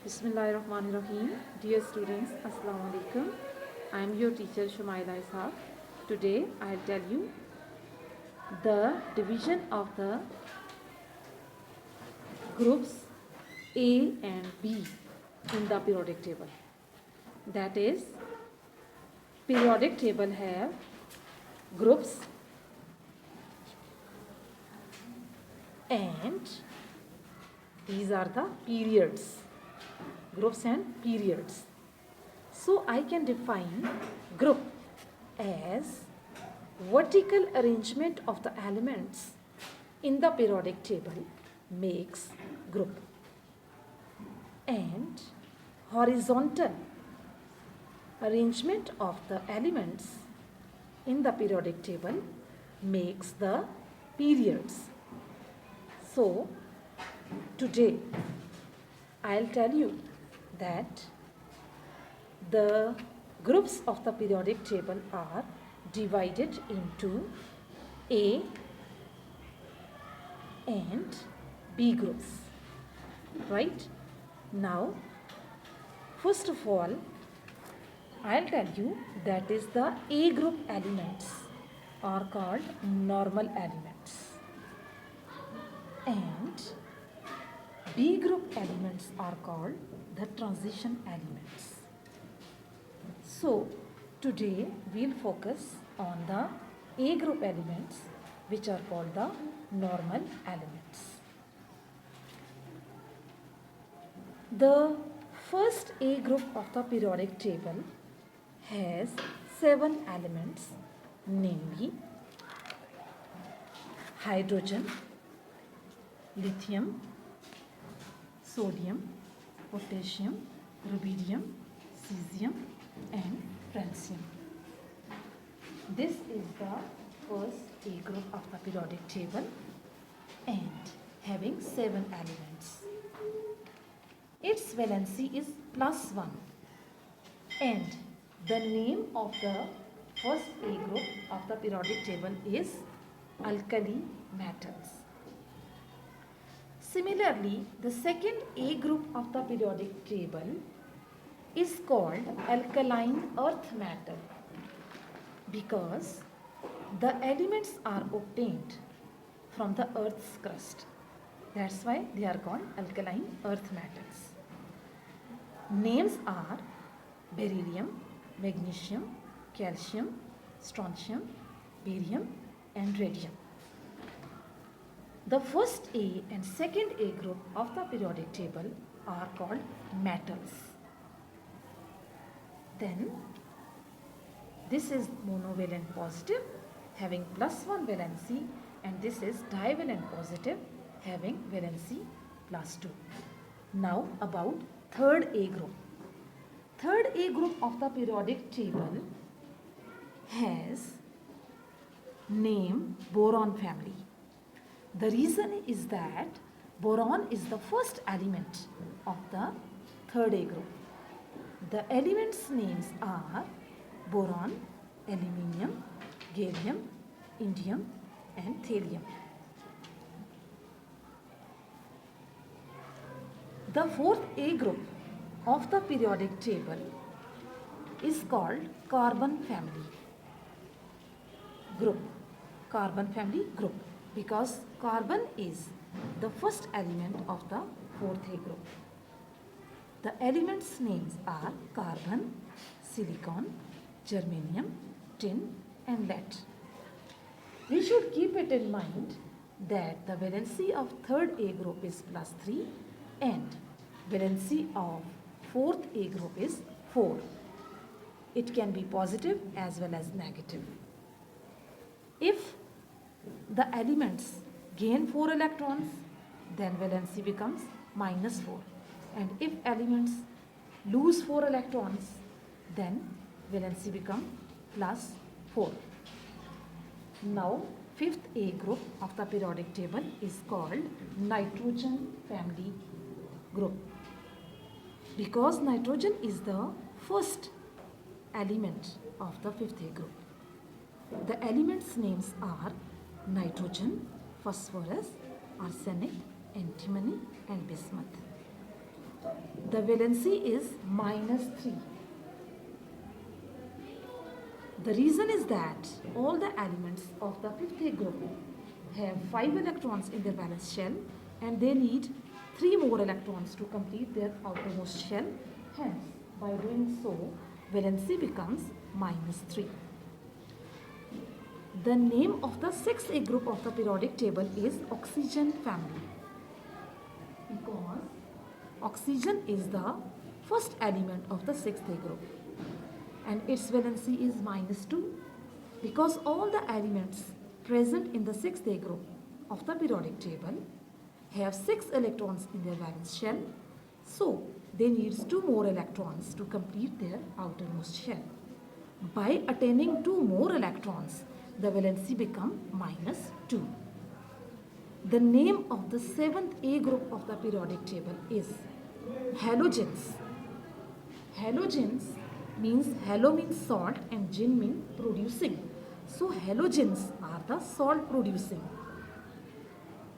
Bismillahirrahmanirrahim. Dear students, Assalamu alaikum. I am your teacher Shumaila Ishaq. Today I'll tell you the division of the groups A and B in the periodic table. That is, periodic table have groups and these are the periods. Groups and periods. So I can define group as vertical arrangement of the elements in the periodic table makes group, and horizontal arrangement of the elements in the periodic table makes the periods. So today I'll tell you that the groups of the periodic table are divided into A and B groups. Right? Now, first of all, I'll tell you that is the A group elements are called normal elements, and B group elements are called the transition elements. So today we'll focus on the A group elements, which are called the normal elements. The first A group of the periodic table has 7 elements, namely hydrogen, lithium, sodium, potassium, rubidium, cesium and francium. This is the first A group of the periodic table and having 7 elements. Its valency is +1, and the name of the first A group of the periodic table is alkali metals. Similarly, the second A group of the periodic table is called alkaline earth metal because the elements are obtained from the earth's crust. That's why they are called alkaline earth metals. Names are beryllium, magnesium, calcium, strontium, barium and radium. The first A and second A group of the periodic table are called metals. Then this is monovalent positive having +1 valency, and this is divalent positive having valency +2. Now about third A group. Third A group of the periodic table has name boron family. The reason is that boron is the first element of the third A group. The elements' names are boron, aluminium, gallium, indium and thallium. The fourth A group of the periodic table is called carbon family group. Carbon family group, because carbon is the first element of the fourth A group. The elements' names are carbon, silicon, germanium, tin and lead. We should keep it in mind that the valency of third A group is +3 and valency of fourth A group is 4. It can be positive as well as negative. If the elements gain 4 electrons, then valency becomes -4. And if elements lose 4 electrons, then valency becomes +4. Now, fifth A group of the periodic table is called nitrogen family group, because nitrogen is the first element of the fifth A group. The elements' names are nitrogen, phosphorus, arsenic, antimony and bismuth. The valency is -3. The reason is that all the elements of the 5th A group have 5 electrons in their valence shell and they need 3 more electrons to complete their outermost shell. Hence, by doing so, valency becomes -3. The name of the 6th A group of the periodic table is oxygen family, because oxygen is the first element of the 6th A group and its valency is -2, because all the elements present in the 6th A group of the periodic table have 6 electrons in their valence shell, so they need 2 more electrons to complete their outermost shell. By attaining 2 more electrons, the valency becomes -2. The name of the 7th A group of the periodic table is halogens. Halogens means halo means salt and gen means producing. So halogens are the salt producing.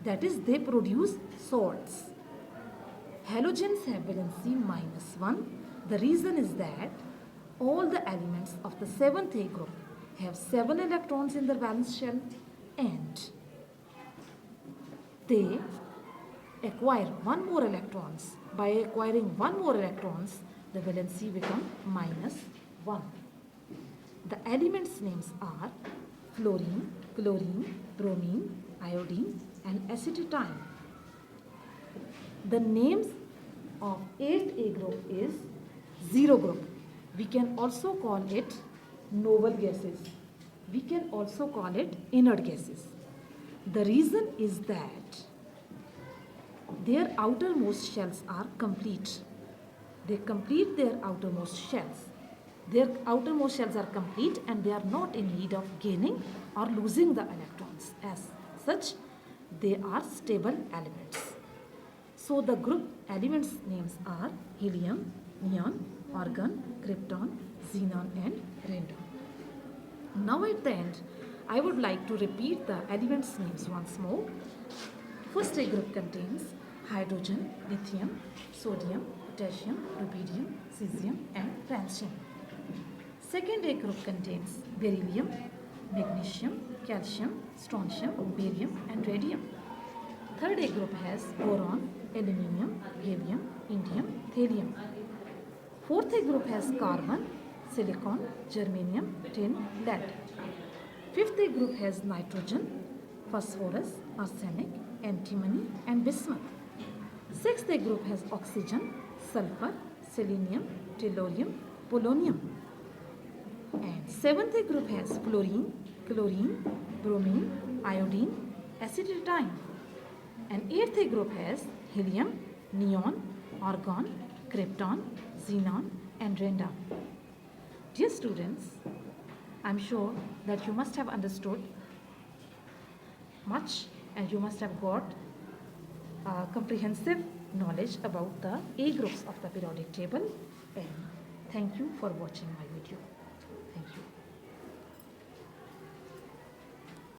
That is, they produce salts. Halogens have valency -1. The reason is that all the elements of the 7th A group have 7 electrons in their valence shell and they acquire 1 more electrons. By acquiring 1 more electrons, the valency becomes -1. The elements names are fluorine, chlorine, bromine, iodine and acetylene. The names of 8th A group is zero group. We can also call it noble gases. We can also call it inert gases. The reason is that their outermost shells are complete. They complete their outermost shells. Their outermost shells are complete and they are not in need of gaining or losing the electrons. As such, they are stable elements. So the group elements names are helium, neon, argon, krypton, xenon and radon. Now at the end, I would like to repeat the elements names once more. First A group contains hydrogen, lithium, sodium, potassium, rubidium, cesium and francium. Second A group contains beryllium, magnesium, calcium, strontium, barium and radium. Third A group has boron, aluminium, gallium, indium, thallium. Fourth A group has carbon, silicon, germanium, tin, lead. Fifth A group has nitrogen, phosphorus, arsenic, antimony and bismuth. Sixth A group has oxygen, sulfur, selenium, tellurium, polonium. And seventh A group has fluorine, chlorine, bromine, iodine, acetylene. And eighth A group has helium, neon, argon, krypton, xenon and radon. Dear students, I'm sure that you must have understood much and you must have got comprehensive knowledge about the A groups of the periodic table. And thank you for watching my video.